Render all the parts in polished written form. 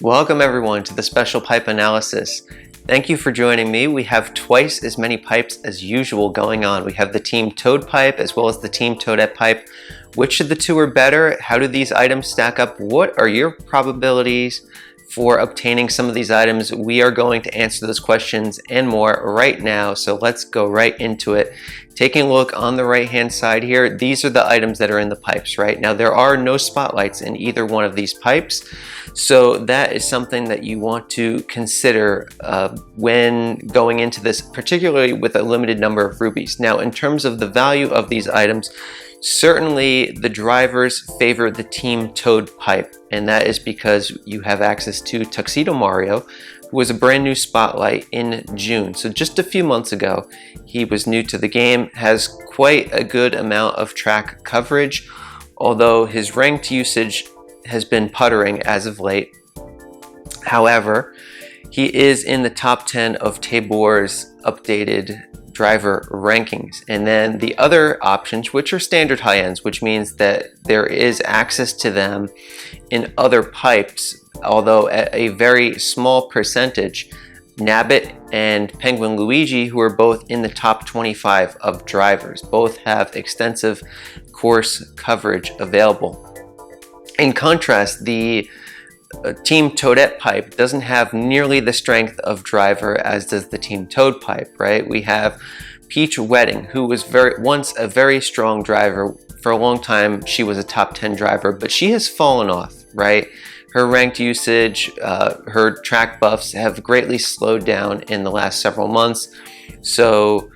Welcome everyone to the special pipe analysis. Thank you for joining me. We have twice as many pipes as usual going on. We have the Team Toad pipe as well as the Team Toadette pipe. Which of the two are better? How do these items stack up? What are your probabilities for obtaining some of these items? We are going to answer those questions and more right now, so let's go right into it. Taking a look on the right hand side here, these are the items that are in the pipes, right? Now there are no spotlights in either one of these pipes, so that is something that you want to consider when going into this, particularly with a limited number of rubies. Now in terms of the value of these items, certainly the drivers favor the Team Toad pipe, and that is because you have access to Tuxedo Mario, who was a brand new spotlight in June. So just a few months ago, he was new to the game, has quite a good amount of track coverage, although his ranked usage has been puttering as of late. However, he is in the top 10 of Tabor's updated driver rankings. And then the other options, which are standard high ends, which means that there is access to them in other pipes, although at a very small percentage. Nabbit and Penguin Luigi, who are both in the top 25 of drivers, both have extensive course coverage available. In contrast, the Team Toadette pipe doesn't have nearly the strength of driver as does the Team Toad pipe, right? We have Peach Wedding, who was once a very strong driver. For a long time, she was a top 10 driver, but she has fallen off, right? Her ranked usage, her track buffs have greatly slowed down in the last several months, so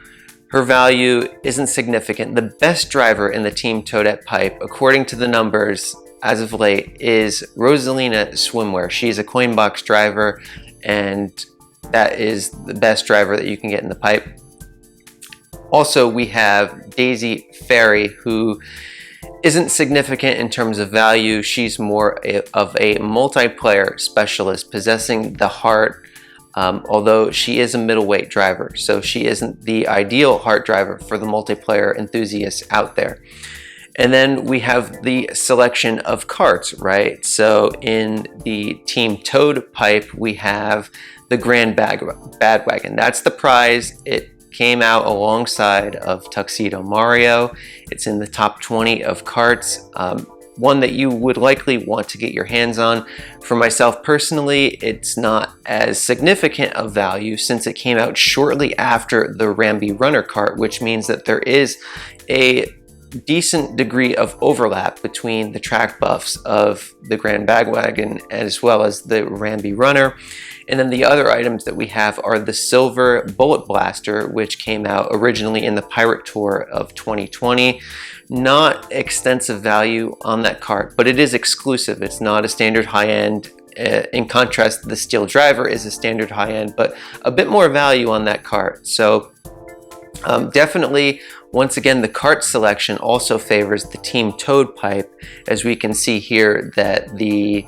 her value isn't significant. The best driver in the Team Toadette pipe, according to the numbers, as of late, is Rosalina Swimwear. She's a coin box driver, and that is the best driver that you can get in the pipe. Also, we have Daisy Fairy, who isn't significant in terms of value. She's more of a multiplayer specialist, possessing the heart, although she is a middleweight driver, so she isn't the ideal heart driver for the multiplayer enthusiasts out there. And then we have the selection of carts, right? So in the Team Toad pipe, we have the Grand Badwagon. That's the prize. It came out alongside of Tuxedo Mario. It's in the top 20 of carts. One that you would likely want to get your hands on. For myself personally, it's not as significant of value since it came out shortly after the Rambi Runner cart, which means that there is a decent degree of overlap between the track buffs of the Grand Bagwagon as well as the Rambi Runner. And then the other items that we have are the Silver Bullet Blaster, which came out originally in the Pirate Tour of 2020. Not extensive value on that cart, but it is exclusive. It's not a standard high-end. In contrast, the Steel Driver is a standard high-end, but a bit more value on that cart. So definitely, once again, the cart selection also favors the Team Toad pipe, as we can see here that the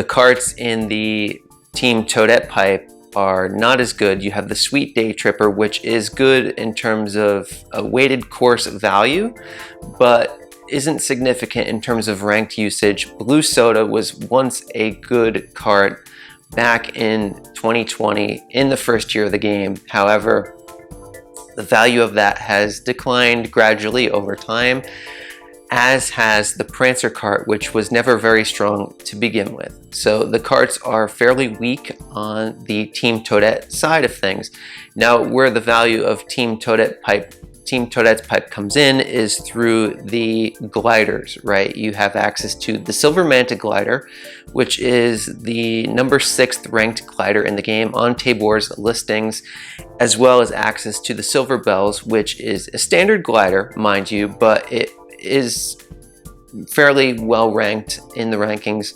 carts in the Team Toadette pipe are not as good. You have the Sweet Day Tripper, which is good in terms of a weighted course value, but isn't significant in terms of ranked usage. Blue Soda was once a good cart back in 2020 in the first year of the game. However, the value of that has declined gradually over time, as has the Prancer cart, which was never very strong to begin with. So the carts are fairly weak on the Team Toadette side of things. Now, where the value of Team Toadette's pipe comes in is through the gliders, right? You have access to the Silver Manta glider, which is the number 6th ranked glider in the game on Tabor's listings, as well as access to the Silver Bells, which is a standard glider, mind you, but it is fairly well ranked in the rankings.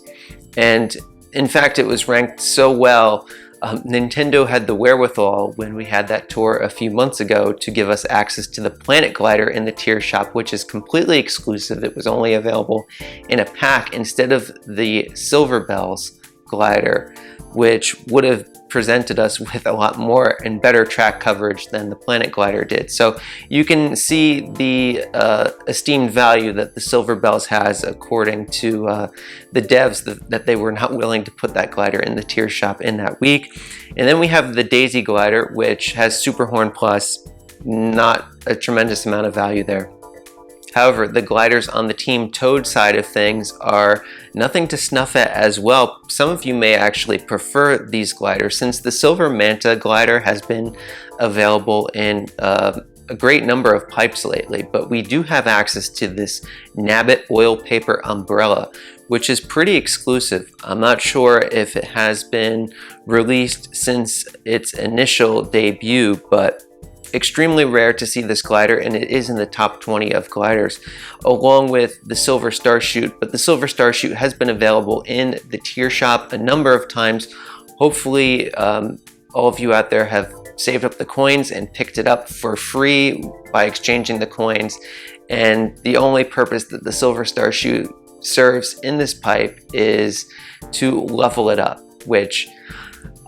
And in fact, it was ranked so well, Nintendo had the wherewithal when we had that tour a few months ago to give us access to the Planet Glider in the tier shop, which is completely exclusive. It was only available in a pack instead of the Silver Bells glider, which would have presented us with a lot more and better track coverage than the Planet Glider did. So you can see the esteemed value that the Silver Bells has, according to the devs, that they were not willing to put that glider in the tier shop in that week. And then we have the Daisy Glider, which has Super Horn Plus, not a tremendous amount of value there. However, the gliders on the Team Toad side of things are nothing to snuff at as well. Some of you may actually prefer these gliders, since the Silver Manta glider has been available in a great number of pipes lately, but we do have access to this Nabbit oil paper umbrella, which is pretty exclusive. I'm not sure if it has been released since its initial debut, but extremely rare to see this glider, and it is in the top 20 of gliders, along with the Silver Star Chute. But the Silver Star Chute has been available in the tier shop a number of times. Hopefully all of you out there have saved up the coins and picked it up for free by exchanging the coins. And the only purpose that the Silver Star Chute serves in this pipe is to level it up, which,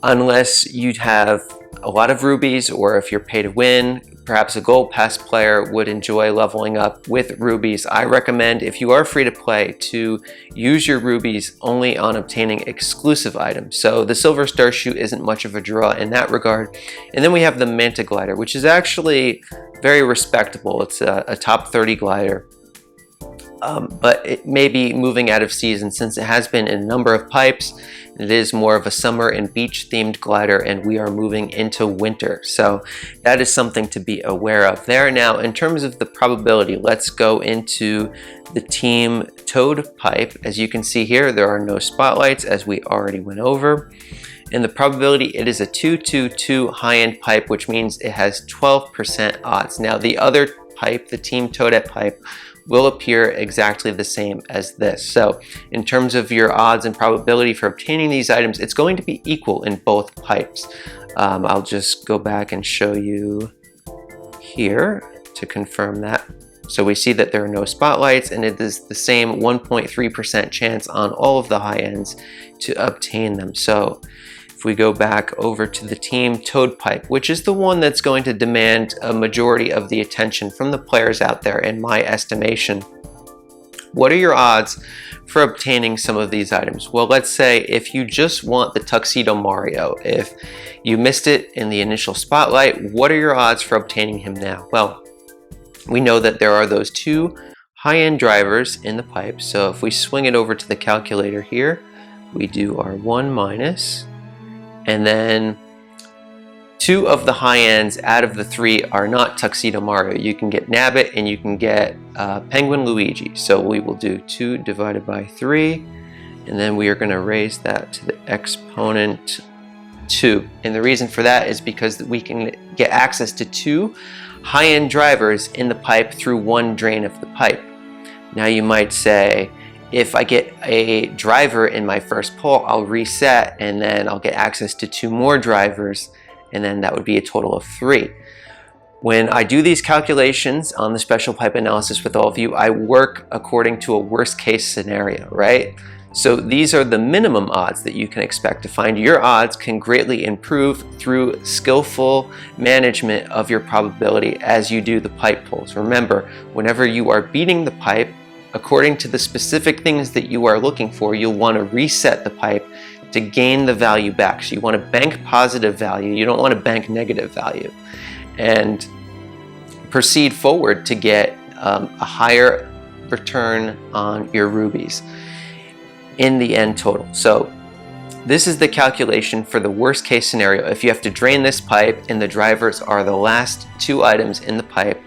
unless you have a lot of rubies, or if you're pay to win, perhaps a gold pass player would enjoy leveling up with rubies, I recommend, if you are free to play, to use your rubies only on obtaining exclusive items. So the Silver Star Chute isn't much of a draw in that regard. And then we have the Manta Glider, which is actually very respectable. It's a top 30 glider. But it may be moving out of season, since it has been in a number of pipes. It is more of a summer and beach themed glider, and we are moving into winter. So that is something to be aware of there. Now, in terms of the probability, let's go into the Team Toad pipe. As you can see here, there are no spotlights, as we already went over. And the probability, it is a 222 high-end pipe, which means it has 12% odds. Now, the other pipe, the Team Toadette pipe, will appear exactly the same as this. So in terms of your odds and probability for obtaining these items, it's going to be equal in both pipes. I'll just go back and show you here to confirm that. So we see that there are no spotlights, and it is the same 1.3% chance on all of the high ends to obtain them. So if we go back over to the Team Toad pipe, which is the one that's going to demand a majority of the attention from the players out there, in my estimation, what are your odds for obtaining some of these items? Well, let's say if you just want the Tuxedo Mario, if you missed it in the initial spotlight, what are your odds for obtaining him now? Well, we know that there are those two high-end drivers in the pipe. So if we swing it over to the calculator here, we do our 1 minus, and then 2 of the high ends out of the 3 are not Tuxedo Mario. You can get Nabbit and you can get Penguin Luigi. So we will do 2 divided by 3, and then we are going to raise that to the exponent 2. And the reason for that is because we can get access to 2 high-end drivers in the pipe through 1 drain of the pipe. Now you might say, if I get a driver in my first pull, I'll reset, and then I'll get access to 2 more drivers, and then that would be a total of 3. When I do these calculations on the special pipe analysis with all of you, I work according to a worst case scenario, right? So these are the minimum odds that you can expect to find. Your odds can greatly improve through skillful management of your probability as you do the pipe pulls. Remember, whenever you are beating the pipe, according to the specific things that you are looking for, you'll want to reset the pipe to gain the value back. So you want to bank positive value. You don't want to bank negative value. And proceed forward to get a higher return on your rubies in the end total. So this is the calculation for the worst case scenario. If you have to drain this pipe and the drivers are the last 2 items in the pipe,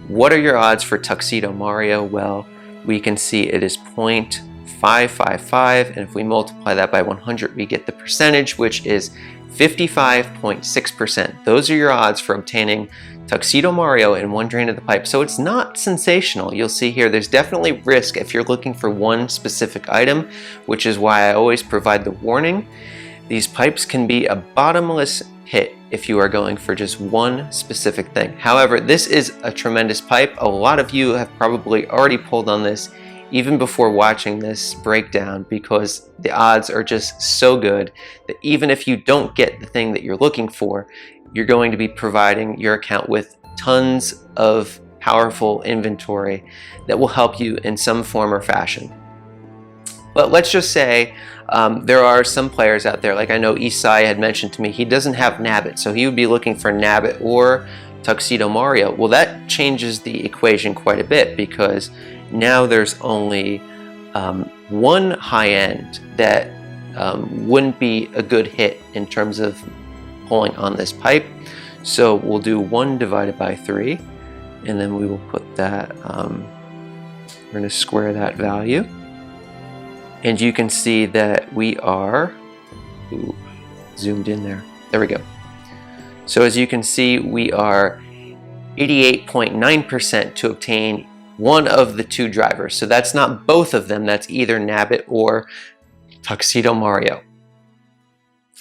what are your odds for Tuxedo Mario? Well, we can see it is 0.555, and if we multiply that by 100, we get the percentage, which is 55.6%. Those are your odds for obtaining Tuxedo Mario in 1 drain of the pipe. So it's not sensational. You'll see here there's definitely risk if you're looking for one specific item, which is why I always provide the warning. These pipes can be a bottomless pit if you are going for just one specific thing. However, this is a tremendous pipe. A lot of you have probably already pulled on this even before watching this breakdown, because the odds are just so good that even if you don't get the thing that you're looking for, you're going to be providing your account with tons of powerful inventory that will help you in some form or fashion. But let's just say there are some players out there, like I know Isai had mentioned to me, he doesn't have Nabbit, so he would be looking for Nabbit or Tuxedo Mario. Well, that changes the equation quite a bit, because now there's only one high end that wouldn't be a good hit in terms of pulling on this pipe. So we'll do 1 divided by 3, and then we will put that, we're going to square that value. And you can see that we are, zoomed in there, there we go. So as you can see, we are 88.9% to obtain one of the 2 drivers. So that's not both of them, that's either Nabbit or Tuxedo Mario.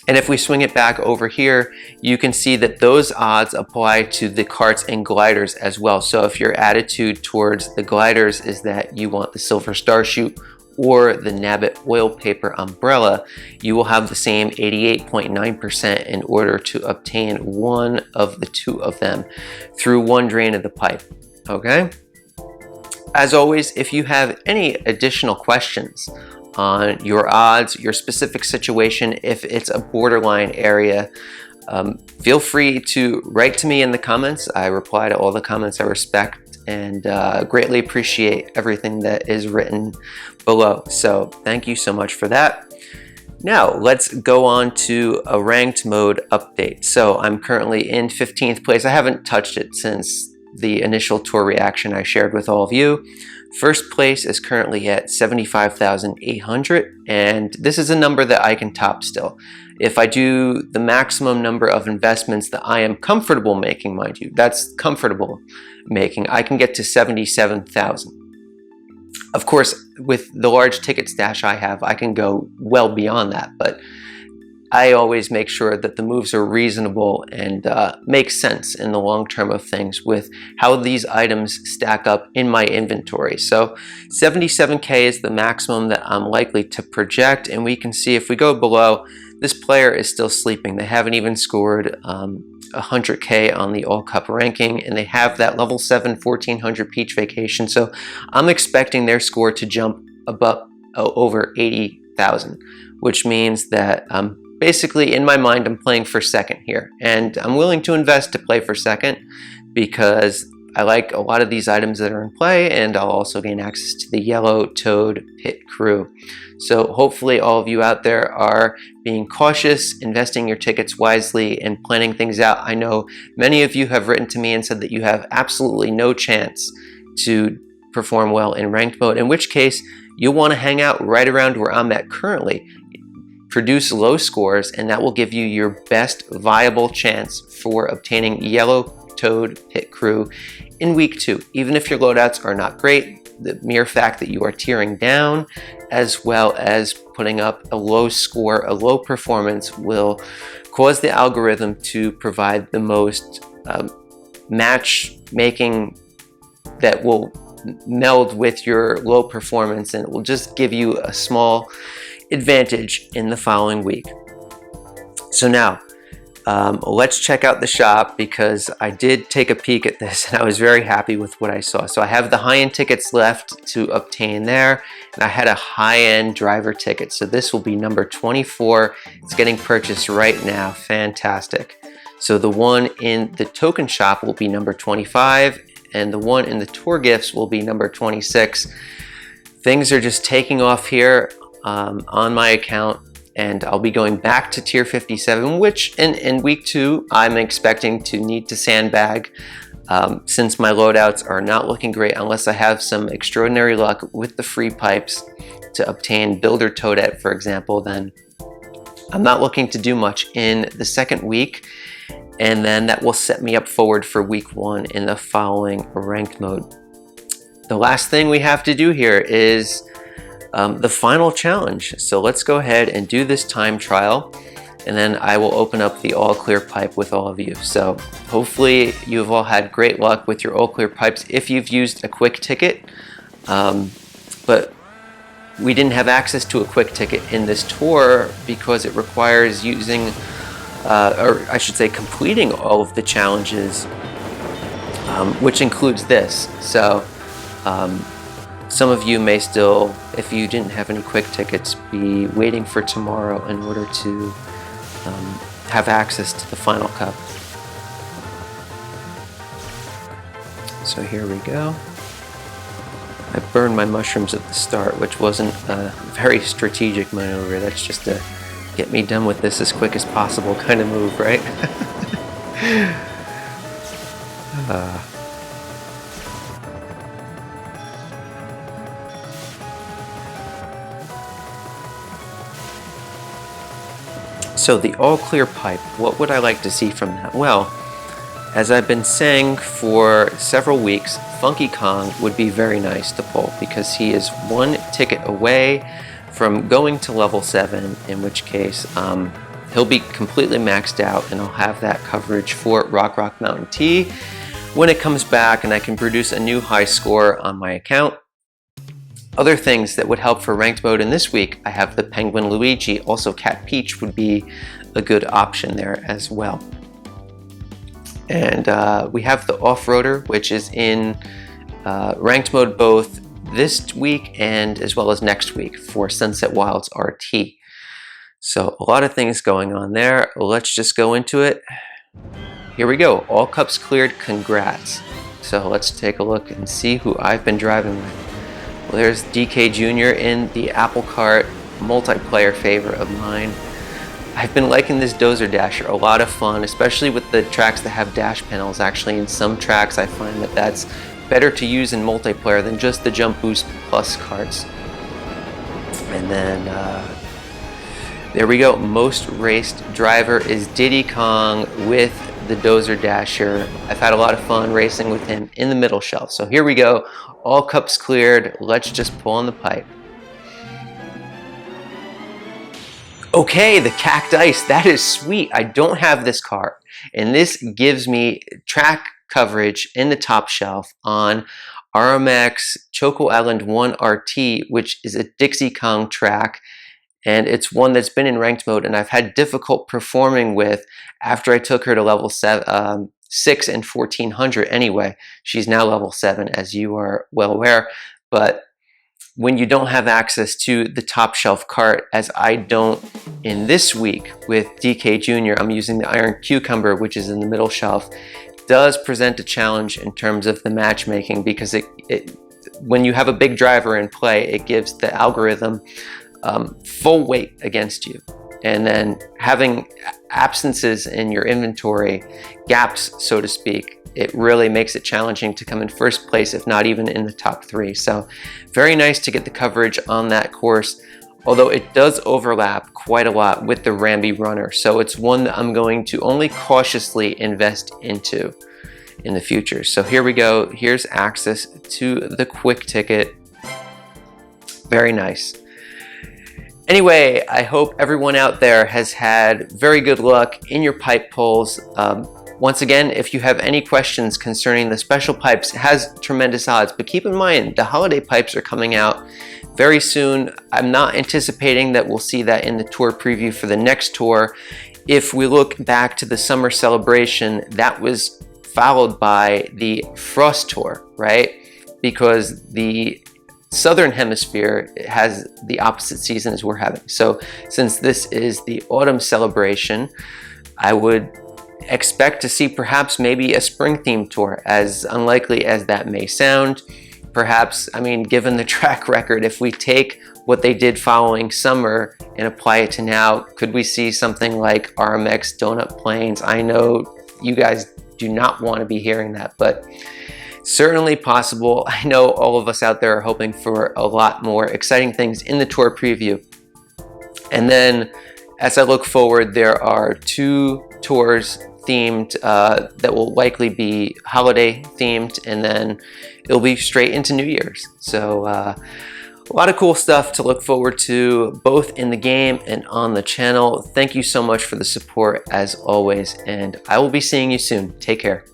And if we swing it back over here, you can see that those odds apply to the carts and gliders as well. So if your attitude towards the gliders is that you want the Silver Star Chute or the Nabbit oil paper umbrella, you will have the same 88.9% in order to obtain one of the 2 of them through one drain of the pipe. Okay? As always, if you have any additional questions on your odds, your specific situation, if it's a borderline area, feel free to write to me in the comments. I reply to all the comments. I respect and greatly appreciate everything that is written below. So thank you so much for that. Now let's go on to a ranked mode update. So I'm currently in 15th place. I haven't touched it since the initial tour reaction I shared with all of you. First place is currently at 75,800, and this is a number that I can top still. If I do the maximum number of investments that I am comfortable making, mind you, that's comfortable making, I can get to 77,000. Of course, with the large ticket stash I have, I can go well beyond that, but I always make sure that the moves are reasonable and make sense in the long term of things with how these items stack up in my inventory. So 77K is the maximum that I'm likely to project, and we can see if we go below, this player is still sleeping. They haven't even scored 100K on the All Cup ranking, and they have that level 7 1400 Peach Vacation. So I'm expecting their score to jump above over 80,000, which means that basically, in my mind, I'm playing for second here, and I'm willing to invest to play for second because I like a lot of these items that are in play, and I'll also gain access to the yellow Toad pit crew. So hopefully all of you out there are being cautious, investing your tickets wisely, and planning things out. I know many of you have written to me and said that you have absolutely no chance to perform well in ranked mode, in which case you'll want to hang out right around where I'm at currently. Produce low scores, and that will give you your best viable chance for obtaining yellow Toad pit crew in week 2. Even if your loadouts are not great, the mere fact that you are tearing down as well as putting up a low score, a low performance, will cause the algorithm to provide the most matchmaking that will meld with your low performance, and it will just give you a small advantage in the following week. So now let's check out the shop, because I did take a peek at this and I was very happy with what I saw. So I have the high-end tickets left to obtain there, and I had a high-end driver ticket. So this will be number 24. It's getting purchased right now. Fantastic. So the one in the token shop will be number 25, and the one in the tour gifts will be number 26. Things are just taking off here on my account, and I'll be going back to tier 57, which in week 2 I'm expecting to need to sandbag since my loadouts are not looking great unless I have some extraordinary luck with the free pipes to obtain Builder Toadette, for example. Then I'm not looking to do much in the second week, and then that will set me up forward for week 1 in the following ranked mode. The last thing we have to do here is the final challenge. So let's go ahead and do this time trial, and then I will open up the all clear pipe with all of you. So hopefully you've all had great luck with your all clear pipes. If you've used a quick ticket, but we didn't have access to a quick ticket in this tour because it requires using, or I should say completing all of the challenges, which includes this. So some of you may still, if you didn't have any quick tickets, be waiting for tomorrow in order to have access to the final cup. So here we go. I burned my mushrooms at the start, which wasn't a very strategic maneuver. That's just to get me done with this as quick as possible kind of move, right? So the all clear pipe, what would I like to see from that? Well, as I've been saying for several weeks, Funky Kong would be very nice to pull because he is one ticket away from going to level 7, in which case he'll be completely maxed out and I'll have that coverage for Rock Mountain Tea when it comes back, and I can produce a new high score on my account. Other things that would help for ranked mode in this week, I have the Penguin Luigi, also Cat Peach would be a good option there as well. And we have the Off-Roader, which is in ranked mode both this week and as well as next week for Sunset Wilds RT. So a lot of things going on there. Let's just go into it. Here we go, all cups cleared, congrats. So let's take a look and see who I've been driving with. Well, there's DK Jr. in the Apple Cart, multiplayer favorite of mine. I've been liking this Dozer Dasher, a lot of fun, especially with the tracks that have dash panels. Actually, in some tracks I find that that's better to use in multiplayer than just the Jump Boost Plus carts. And then there we go, most raced driver is Diddy Kong with the Dozer Dasher. I've had a lot of fun racing with him in the middle shelf. So here we go, all cups cleared, let's just pull on the pipe. Okay, the Cactice, that is sweet. I don't have this car, and this gives me track coverage in the top shelf on RMX Choco Island 1 RT, which is a Dixie Kong track, and it's one that's been in ranked mode and I've had difficult performing with after I took her to level 6 and 1400 anyway. She's now level 7, as you are well aware, but when you don't have access to the top shelf cart, as I don't in this week with DK Jr., I'm using the Iron Cucumber, which is in the middle shelf, does present a challenge in terms of the matchmaking, because when you have a big driver in play, it gives the algorithm full weight against you. And then having absences in your inventory, gaps, so to speak, it really makes it challenging to come in first place, if not even in the top 3. So very nice to get the coverage on that course, although it does overlap quite a lot with the Ramby Runner. So it's one that I'm going to only cautiously invest into in the future. So here we go. Here's access to the quick ticket. Very nice. Anyway, I hope everyone out there has had very good luck in your pipe pulls. Once again, if you have any questions concerning the special pipes, it has tremendous odds, but keep in mind the holiday pipes are coming out very soon. I'm not anticipating that we'll see that in the tour preview for the next tour. If we look back to the summer celebration, that was followed by the Frost Tour, right? Because the Southern Hemisphere has the opposite season as we're having. So since this is the autumn celebration, I would expect to see perhaps maybe a spring themed tour, as unlikely as that may sound. Perhaps, I mean, given the track record, if we take what they did following summer and apply it to now, could we see something like RMX Donut Plains? I know you guys do not want to be hearing that, but certainly possible. I know all of us out there are hoping for a lot more exciting things in the tour preview. And then as I look forward, there are 2 tours themed that will likely be holiday themed, and then it'll be straight into New Year's. So a lot of cool stuff to look forward to, both in the game and on the channel. Thank you so much for the support as always, and I will be seeing you soon. Take care.